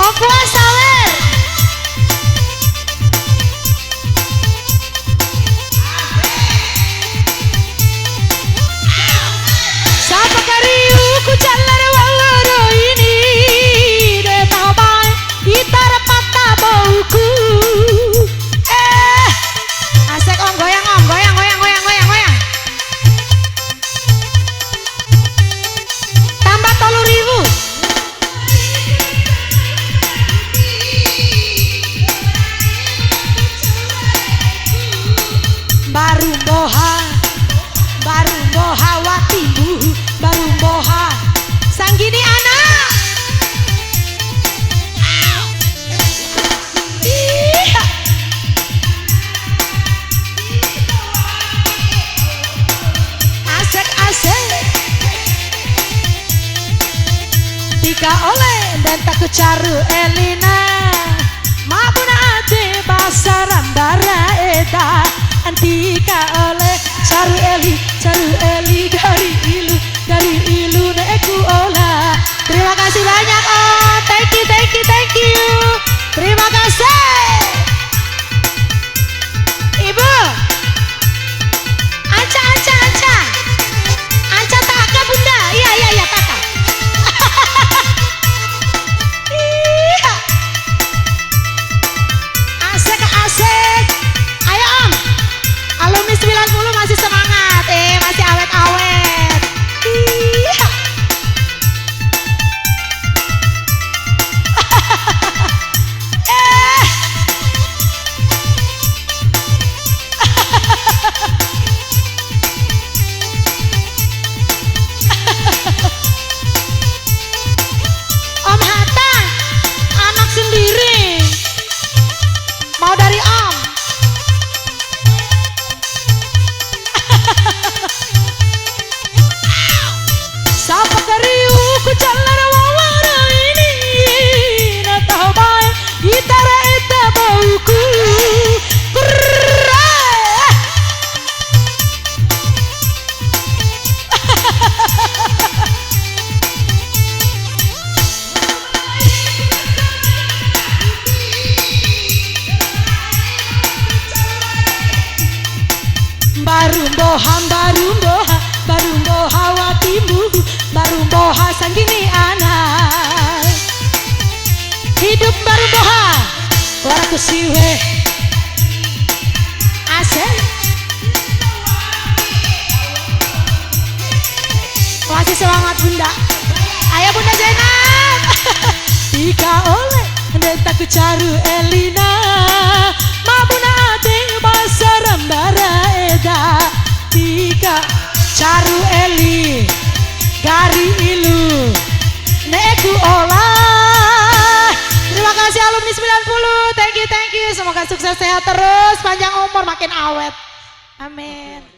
Om Fuad sawer. Sapa kariu ku jalan wawaro ini de tabai gitar patah bauku. Asik om goyang om goyang. Tambah 3.000. Baru boha watimu, baru boha sanggini anak. Asik. Tika oleh dan tak kecaru Elina, mabuna ate basaran bara eta. Antika oleh caru Eli dari ilu neku olah. Terima kasih banyak om, thank you. Terima kasih ibu. Anca taka bunda, iya taka. Asik. Ayo om, alumni 90 masih semangat, masih awet-awet. Iya. Om Hatta, anak sendiri. Mau dari om. Sapa kariu ku jalan wawaro ini na tabai gitar eta bauku. Baru boha watimu, baru boha sanggini anak. Hidup baru boha waraku siwe. Asik. Masih semangat bunda. Ayo bunda Zainab. Tika oleh neta ku caru Elina, mabuna ate basaran bara eda. Tika caru Eli dari ilu neku olah. Terima kasih alumni 90, thank you. Semoga sukses sehat terus, panjang umur makin awet. Amin.